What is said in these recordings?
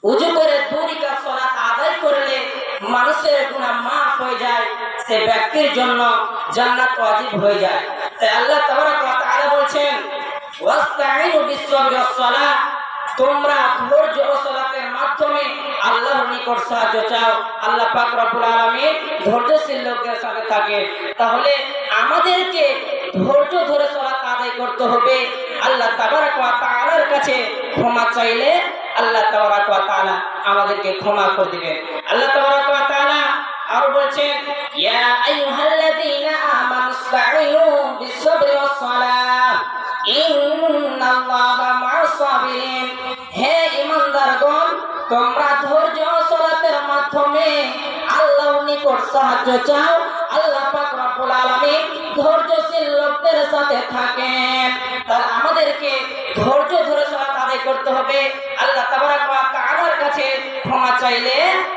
উযু করে 2 রাকাত সালাত আদায় করলে মানুষের গুনাহ মাফ হয়ে যায়, সে ব্যক্তির জন্য জান্নাত ওয়াজিব হয়ে যায়। তাই আল্লাহ তাবারক ওয়া তাআলা বলছেন ওয়াস্তাঈনু বিস-সাবরি ওয়াস-সালাহ, তোমরা ধৈর্য ও সালাতের মাধ্যমে আল্লাহর নিকট সাহায্য চাও। আল্লাহ পাক রব্বুল আলামিন ধৈর্যশীল লোকদের সাথে থাকে। তাহলে আমাদেরকে ধৈর্য ধরে সালাত আদায় করতে হবে। আল্লাহ তাবারক ওয়া তাআলার কাছে ক্ষমা চাইলে আল্লাহ তাবারক ওয়া তাআলা আমাদেরকে ক্ষমা করে দিবেন। আল্লাহ তাবারক ওয়া তাআলা আর বলছেন ইয়া আইয়ুহাল্লাযীনা আমানু ইসতাঈনু বিস-সাবরি ওয়াস-সালাহ ইন্নাল্লাহা মা'আস-সাবিরিন। হে ঈমানদারগণ, তোমরা ধৈর্য ও সালাতের মাধ্যমে আল্লাহর নিকট সাহায্য চাও। আল্লাহ পাক রব্বুল আলামিন ধৈর্যশীল লোকদের সাথে থাকেন। তাহলে আমাদেরকে ধৈর্য ধরে সালাত আদায় করতে হবে। আল্লাহ তাবারক ওয়া তাআলার কাছে ক্ষমা চাইলে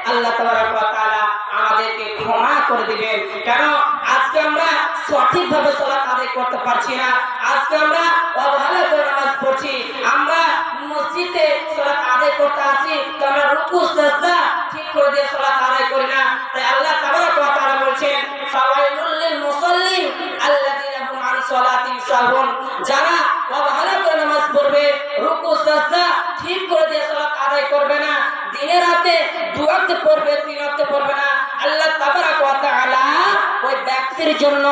আল্লাহ তাবারক ওয়া তাআলা আমাদেরকে ক্ষমা করে দিবেন। কারণ আজকে আমরা সঠিকভাবে সালাত আদায় করতে পারছি না। আজকে আমরা অবহেলা করে নামাজ পড়ছি। আমরা মসজিদে সালাত আদায় করতে আসি তো আমরা রুকু সিজদা ঠিক করে দিয়ে সালাত আদায় করি না। তাই আল্লাহ তাবারক ওয়া তাআলা বলছেন ফাওয়াইলুল লিল মুসাল্লিন আল্লাযীনা হুম আন সালাতিহিম সাহুন। যারা অবহেলা করে নামাজ পড়বে, রুকু সিজদা ঠিক করে দিয়ে সালাত আদায় করবে না, দিনে রাতে 2 ওয়াক্ত পড়বে, 3 ওয়াক্ত পড়বে না, আল্লাহ তাবারক ওয়া তাআলা ওই ব্যক্তির জন্য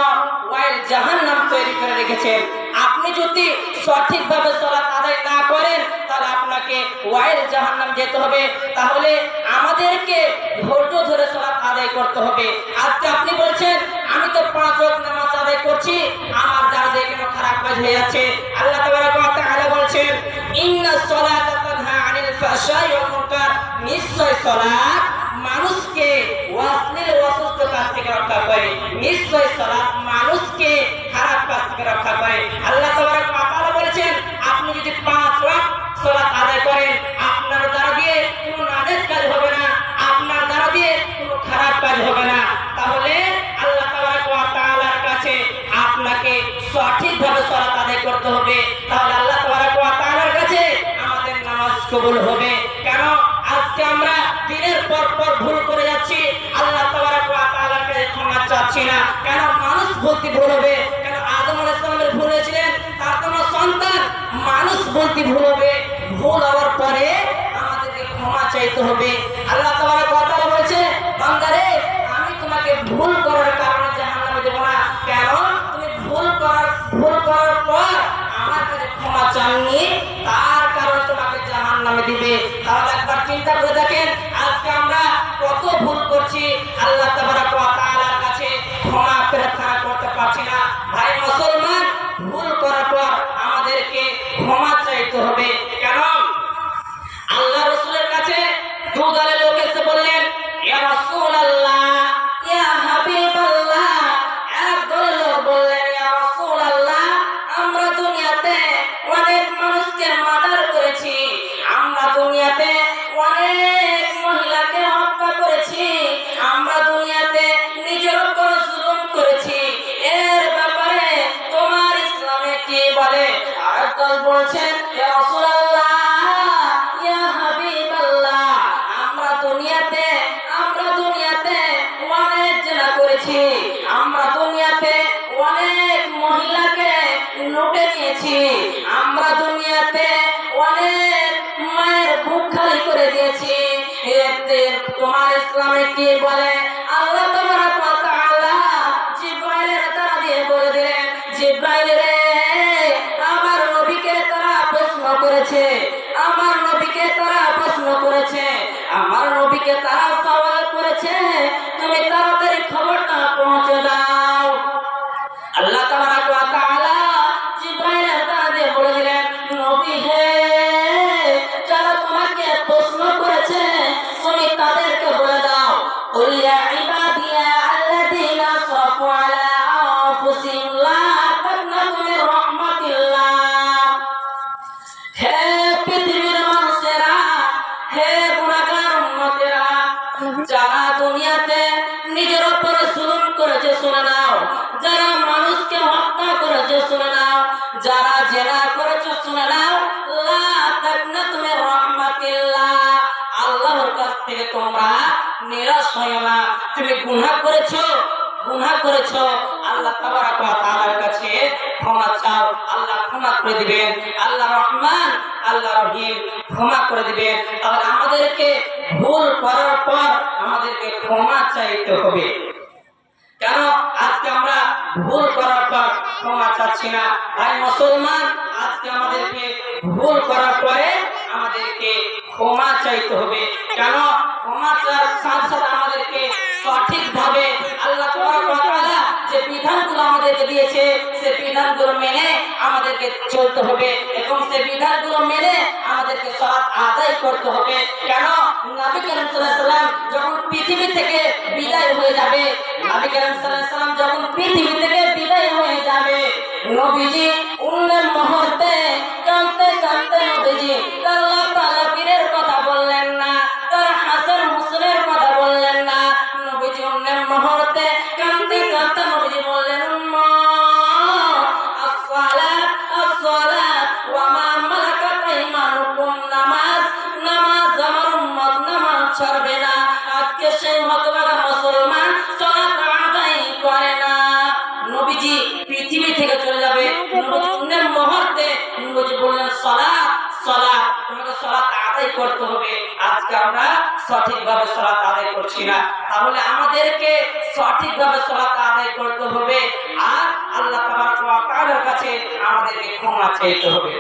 ওয়াইল জাহান্নাম তৈরি করে রেখেছেন। আপনি যদি সঠিকভাবে সালাত আদায় না করেন তাহলে আপনাকে ওয়াইল জাহান্নাম যেতে হবে। তাহলে আমাদেরকে ধৈর্য ধরে সালাত আদায় করতে হবে। আজকে আপনি বলছেন আমি তো 5 ওয়াক্ত নামাজ আদায় করছি, আমার দ্বারা যে কোনো খারাপ কাজ হয়ে যাচ্ছে। আল্লাহ তাবারক ওয়া তাআলা বলছেন ইন্নাস সালাতা তানহা আনিল ফাহশাই ওয়াল মুনকার, নিশ্চয় সালাত মানুষকে অশ্লীল অসুস্থ কাজ থেকে রক্ষা করে। নিশ্চয় সালাত মানুষকে খারাপ কাজ থেকে রক্ষা করে। আল্লাহ তাবারক ওয়া তাআলা বলেছেন আপনি যদি 5 ওয়াক্ত সালাত আদায় করেন, আপনার দ্বারা দিয়ে কোনো নাজায়েজ কাজ হবে না, আপনার দ্বারা দিয়ে কোনো খারাপ কাজ হবে না। তাহলে আল্লাহ তাবারক ওয়া তাআলার কাছে আপনাকে সঠিকভাবে সালাত আদায় করতে হবে। তাহলে আল্লাহ তাবারক ওয়া তাআলার কাছে আমাদের নামাজ কবুল হবে। কেন আজকে আমরা দিনের পর পর ভুল করে যাচ্ছি, আল্লাহ তাবারক ওয়া তাআলার কাছে ক্ষমা চাচ্ছি না। কেন মানুষ বলতে ভুল হবে? কেন আদম আলাইহিস সালামের ভুল হয়েছিলেন, তার কোনো সন্তান, মানুষ বলতে ভুল হবে। ভুল হওয়ার পরে আমাদেরকে ক্ষমা চাইতে হবে। আল্লাহ তাবারক ওয়া তাআলা বলেছে বান্দারে আমি তোমাকে ভুল করার কারণে জাহান্নামে দেব না। কেন তুমি ভুল করার পর আমার কাছে ক্ষমা চাননি, তার কারণে তোমাকে জাহান্নামে দিবে। তাহলে একবার চিন্তা করে দেখেন আজকে আমরা কত ভুল করছি, আল্লাহ তাবারক ওয়া তাআলার কাছে ক্ষমা প্রার্থনা করতে পারছি না। ভাই মুসলমান, ভুল করার পর আমাদেরকে ক্ষমা চাইতে হবে। কেন আল্লাহ রাসূলের কাছে 2 দলের লোক এসে বললেন ইয়া রাসূলুল্লাহ, ইয়া হাবিবাল্লাহ। এক দলের লোক বললেন ইয়া রাসূলুল্লাহ, আমরা দুনিয়াতে অনেক মানুষকে মার্ডার করেছি, আমরা দুনিয়াতে অনেক মহিলাকে হত্যা করেছি, আমরা দুনিয়াতে নিজের উপর জুলুম করেছি, এর ব্যাপারে তোমার ইসলামে কি বলে? আর দল বলছেন ইয়া রাসূলুল্লাহ, ইয়া হাবিবাল্লাহ, আমরা দুনিয়াতে অনেক জিনা করেছি, আমরা দুনিয়াতে অনেক মহিলাকে লুটে নিয়েছি, আমরা দুনিয়াতে অনেক মায়ের বুক খালি করে দিয়েছি, এতে তোমার ইসলামে কি বলে? আল্লাহ তাবারক ওয়া তাআলা জিবরাইলের দ্বারা দিয়ে বলে দিলেন জিবরাইল রে, আমার নবীকে তারা প্রশ্ন করেছে, আমার নবীকে তারা প্রশ্ন করেছে, আমার নবীকে তারা সওয়াল করেছে, তুমি তাড়াতাড়ি খবরটা পৌঁছে দাও। আল্লাহ তাবারক ওয়া তাআলা জিবরাইলের দ্বারা দিয়ে বলে দিলেন নবী হে, যারা তোমাকে প্রশ্ন করেছে তুমি তাদেরকে বলে দাও কুল ইয়া ইবাদিয়া আল্লাযীনা আসরাফু আলা আনফুসিহিম লা তাকনাতু মির রাহমাতিল্লাহ। হে পৃথিবীর মানুষেরা, হে গুনাহগার উম্মতেরা, যারা দুনিয়াতে নিজের উপর জুলুম করেছে শুনে নাও, যারা মানুষকে হত্যা করেছে শুনে নাও, যারা জিনা করেছে শুনে নাও, লা তাকনাতু মির রাহমাতিল্লাহ, আল্লাহর কাছ থেকে তোমরা নিরাশ হয়ো না। তুমি গুনাহ করেছো, আল্লাহ তাবারক ওয়া তাআলার কাছে ক্ষমা চাও, আল্লাহ ক্ষমা করে দিবেন। আল্লাহ রহমান, আল্লাহ রহিম, ক্ষমা করে দিবেন। তাহলে আমাদেরকে ভুল করার পর আমাদেরকে ক্ষমা চাইতে হবে। কেন আজকে আমরা ভুল করার পর ক্ষমা চাচ্ছি না? ভাই মুসলমান, আজকে আমাদেরকে ভুল করার পরে আমাদেরকে ক্ষমা চাইতে হবে। কেন? ক্ষমা চাওয়ার সাথে সাথে আমাদেরকে সঠিকভাবে আল্লাহ তাবারক ওয়া তাআলা যে বিধানগুলো আমাদেরকে দিয়েছে সে বিধানগুলো মেনে আমাদেরকে চলতে হবে এবং সে বিধানগুলো মেনে আমাদেরকে সালাত আদায় করতে হবে। কেন? নবী করিম সাল্লাল্লাহু আলাইহি ওয়াসাল্লাম যখন পৃথিবী থেকে বিদায় হয়ে যাবে, নবী করিম সাল্লাল্লাহু আলাইহি ওয়াসাল্লাম যখন পৃথিবী থেকে বিদায় হয়ে যাবে, নবীজি উম্মে মুহূর্তে কাঁদতে কাঁদতে নবীজি আল্লাহ তাআলা পীরের কথা বললেন না, তার হাসান হুসাইনের কথা বললেন না। নবীজি উম্মে মুহূর্তে কাঁদতে কাঁদতে নবীজি বললেন, উম্মা আসসালাত আসসালাত ওয়া মা মালাকাত আইমানুকুম, নামাজ নামাজ, আমার উম্মত নামাজ ছাড়বে না। আজকে সেই হতভাগা মুসলমান সালাত আদায় করে না। নবীজি পৃথিবী থেকে চলে যাবে, নবীজি মুহূর্তে নবীজি বললেন সালাত সালাত, তোমাকে সালাত আদায় করতে হবে। আজকে আমরা সঠিকভাবে সালাত আদায় করছি না। তাহলে আমাদেরকে সঠিকভাবে সালাত আদায় করতে হবে আর আল্লাহ তাবারক ওয়া তাআলার কাছে আমাদেরকে ক্ষমা চাইতে হবে।